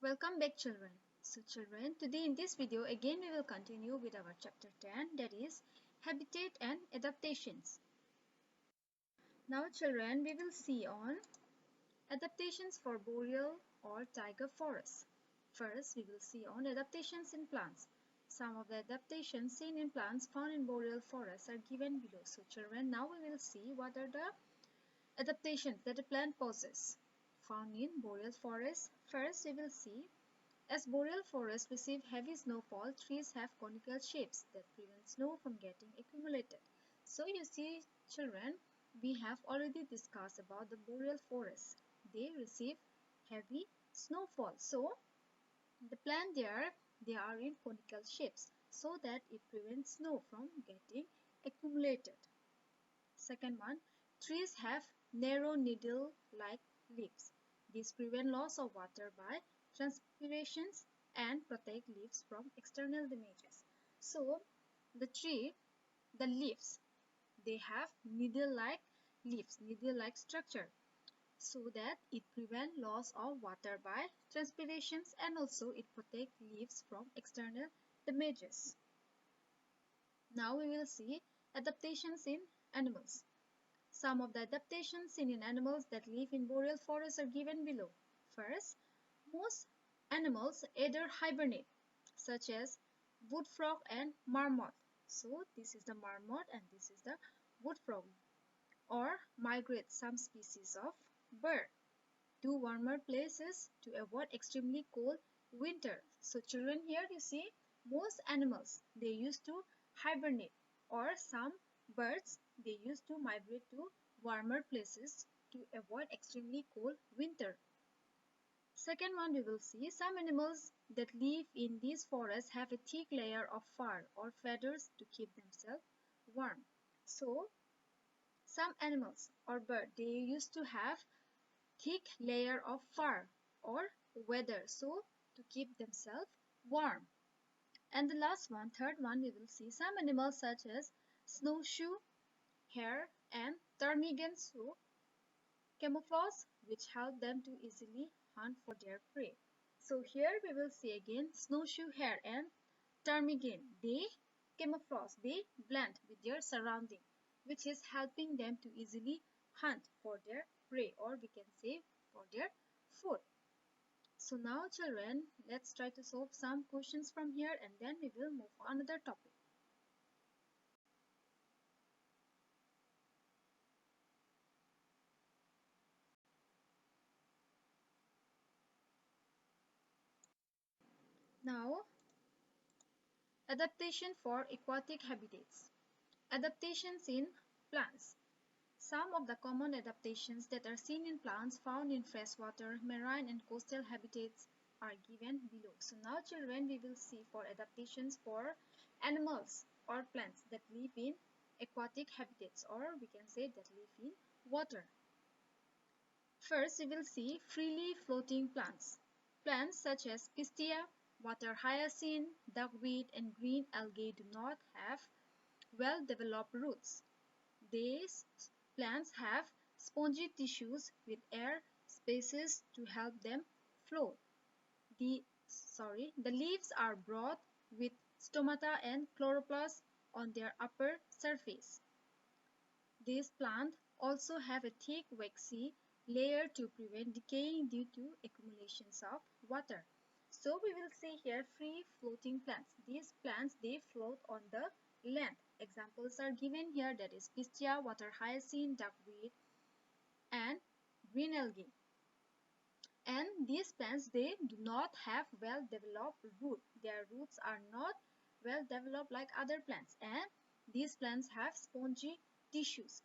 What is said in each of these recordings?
Welcome back children. So children, today in this video again we will continue with our chapter 10, that is Habitat and Adaptations. Now children, we will see on adaptations for boreal or taiga forests. First we will see on adaptations in plants. Some of the adaptations seen in plants found in boreal forests are given below. So children, now we will see what are the adaptations that a plant possesses found in boreal forests. First we will see, as boreal forests receive heavy snowfall, trees have conical shapes that prevent snow from getting accumulated. So you see children, we have already discussed about the boreal forests. They receive heavy snowfall. So the plant there, they are in conical shapes so that it prevents snow from getting accumulated. Second one, trees have narrow needle-like leaves. These prevent loss of water by transpirations and protect leaves from external damages. So, the tree, the leaves, they have needle-like leaves, needle-like structure, so that it prevents loss of water by transpirations and also it protects leaves from external damages. Now we will see adaptations in animals. Some of the adaptations seen in animals that live in boreal forests are given below. First, most animals either hibernate, such as wood frog and marmot. So, this is the marmot and this is the wood frog. Or migrate, some species of bird to warmer places to avoid extremely cold winter. So, children, here you see most animals, they used to hibernate, or some birds, they used to migrate to warmer places to avoid extremely cold winter. Second one, we will see some animals that live in these forests have a thick layer of fur or feathers to keep themselves warm. So, some animals or birds, they used to have thick layer of fur or feathers so to keep themselves warm. And the last one, third one, we will see some animals such as snowshoe, hare and ptarmigan so camouflage which help them to easily hunt for their prey. So here we will see again snowshoe hare and ptarmigan. They camouflage, they blend with their surrounding, which is helping them to easily hunt for their prey, or we can say for their food. So now children, let's try to solve some questions from here and then we will move on another topic. Now, adaptation for aquatic habitats. Adaptations in plants. Some of the common adaptations that are seen in plants found in freshwater, marine and coastal habitats are given below. So now children, we will see for adaptations for animals or plants that live in aquatic habitats, or we can say that live in water. First, we will see freely floating plants. Plants such as pistia, water hyacinth, duckweed and green algae do not have well-developed roots. These plants have spongy tissues with air spaces to help them float. The leaves are broad with stomata and chloroplast on their upper surface. These plants also have a thick waxy layer to prevent decaying due to accumulations of water. So we will see here free floating plants. These plants, they float on the land. Examples are given here, that is pistia, water hyacinth, duckweed and green algae. And these plants, they do not have well developed root. Their roots are not well developed like other plants, and these plants have spongy tissues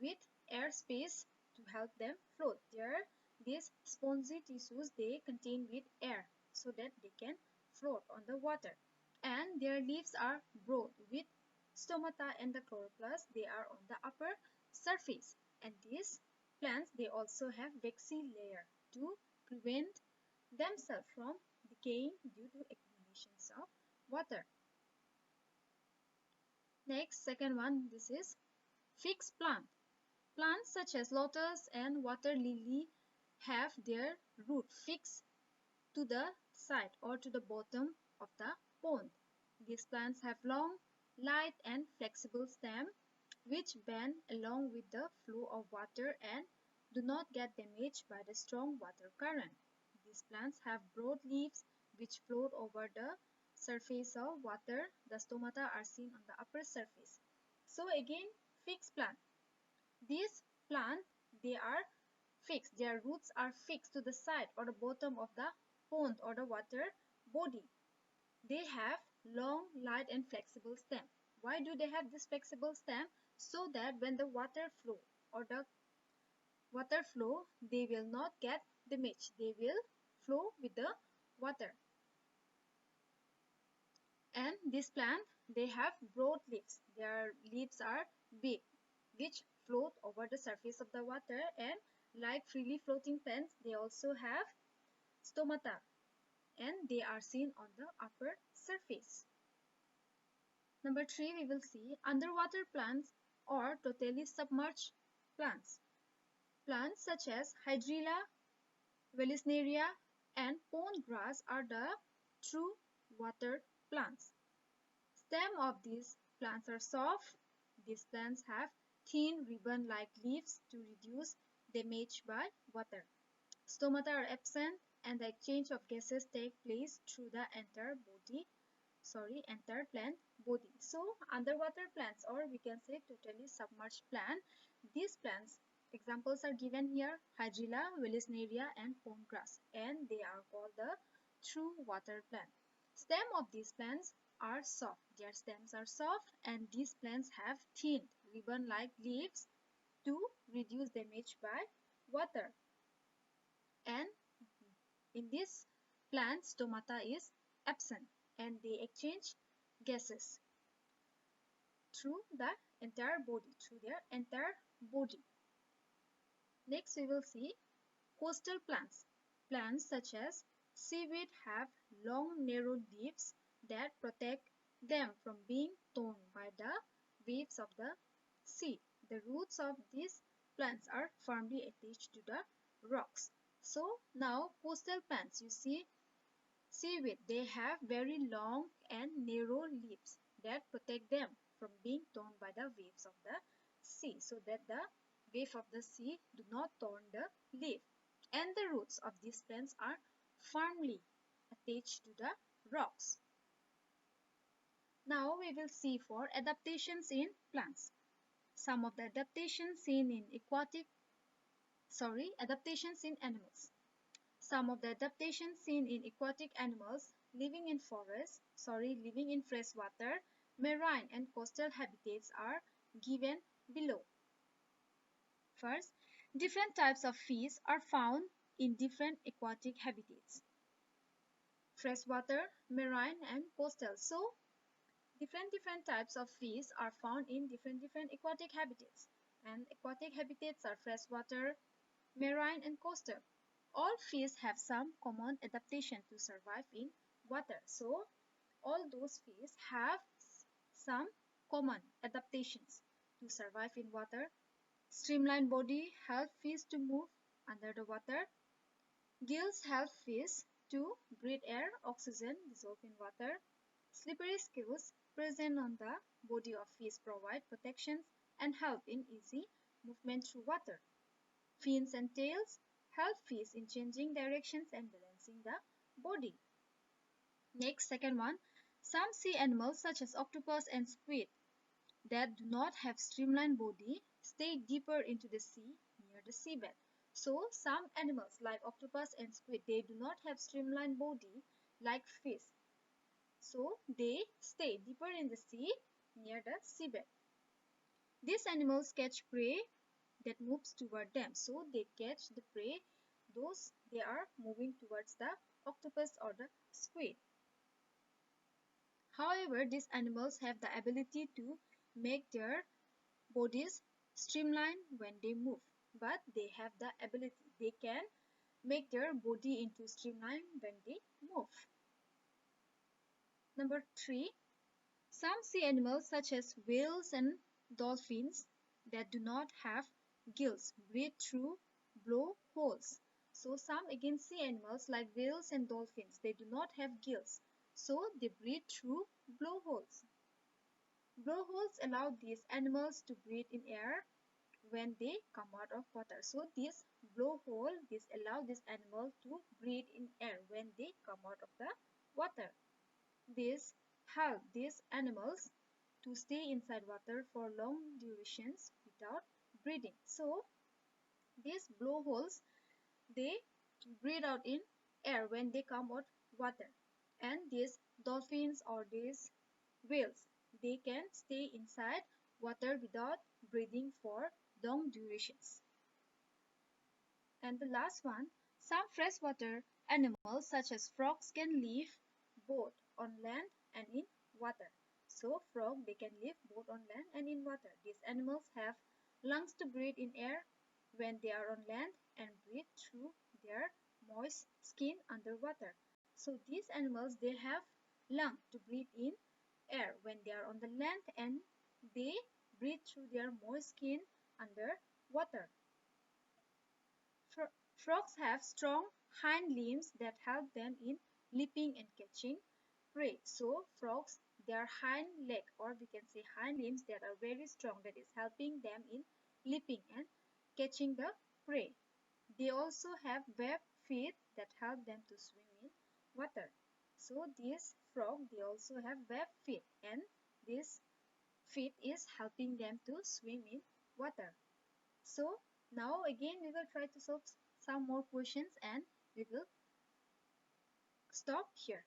with air space to help them float. These spongy tissues, they contain with air so that they can float on the water. And their leaves are broad with stomata and the chloroplast, they are on the upper surface. And these plants, they also have waxy layer to prevent themselves from decaying due to accumulations of water. Next, second one, this is fixed plant. Plants such as lotus and water lily have their root fixed to the side or to the bottom of the pond. These plants have long, light and flexible stems which bend along with the flow of water and do not get damaged by the strong water current. These plants have broad leaves which float over the surface of water. The stomata are seen on the upper surface. So again, fixed plant. These plants, they are fixed. Their roots are fixed to the side or the bottom of the pond or the water body. They have long, light and flexible stem. Why do they have this flexible stem? So that when the water flow, they will not get damaged. They will flow with the water. And this plant, they have broad leaves. Their leaves are big, which float over the surface of the water, and like freely floating plants, they also have stomata, and they are seen on the upper surface. Number 3, we will see underwater plants or totally submerged plants. Plants such as Hydrilla, Vallisneria, and pond grass are the true water plants. Stems of these plants are soft. These plants have thin ribbon-like leaves to reduce damage by water. Stomata are absent and the exchange of gases take place through the entire plant body. So underwater plants, or we can say totally submerged plant, these plants examples are given here: Hydrilla, Vallisneria and pond grass, and they are called the true water plant. Stem of these plants are soft. Their stems are soft and these plants have thin ribbon-like leaves to reduce damage by water. And in this plant, stomata is absent and they exchange gases through their entire body. Next, we will see coastal plants. Plants such as seaweed have long, narrow leaves that protect them from being torn by the waves of the sea. The roots of these plants are firmly attached to the rocks. So now coastal plants, you see seaweed, they have very long and narrow leaves that protect them from being torn by the waves of the sea, so that the wave of the sea do not torn the leaf. And the roots of these plants are firmly attached to the rocks. Now we will see for adaptations in plants. Some of the adaptations seen in adaptations in animals. Some of the adaptations seen in aquatic animals living in freshwater, marine and coastal habitats are given below. First, different types of fish are found in different aquatic habitats. Freshwater, marine and coastal. So, different types of fish are found in different aquatic habitats. And aquatic habitats are freshwater, marine and coastal. All fish have some common adaptation to survive in water. So, all those fish have some common adaptations to survive in water. Streamlined body help fish to move under the water. Gills help fish to breathe air, oxygen dissolved in water. Slippery scales present on the body of fish provide protection and help in easy movement through water. Fins and tails help fish in changing directions and balancing the body. Next, second one, some sea animals such as octopus and squid that do not have streamlined body stay deeper into the sea near the seabed. So some animals like octopus and squid, they do not have streamlined body like fish. So they stay deeper in the sea near the seabed. These animals catch prey that moves toward them. So they catch the prey, those they are moving towards the octopus or the squid. However, these animals have the ability to make their bodies streamline when they move. But they have the ability, they can make their body into streamline when they move. Number 3, some sea animals such as whales and dolphins that do not have gills breathe through blowholes. So some again sea animals like whales and dolphins, they do not have gills. So they breathe through blowholes. Blowholes allow these animals to breathe in air when they come out of water. So this blowhole, this allow this animal to breathe in air when they come out of the water. This help these animals to stay inside water for long durations without breathing. So these blowholes, they breathe out in air when they come out water. And these dolphins or these whales, they can stay inside water without breathing for long durations. And the last one, some freshwater animals such as frogs can live both on land and in water. So frog, they can live both on land and in water. These animals have lungs to breathe in air when they are on land and breathe through their moist skin underwater. So these animals, they have lung to breathe in air when they are on the land and they breathe through their moist skin underwater. Frogs have strong hind limbs that help them in leaping and catching prey. So frogs, their hind leg, or we can say hind limbs, that are very strong, that is helping them in leaping and catching the prey. They also have webbed feet that help them to swim in water. So these frog, they also have webbed feet, and this feet is helping them to swim in water. So now again we will try to solve some more questions and we will stop here.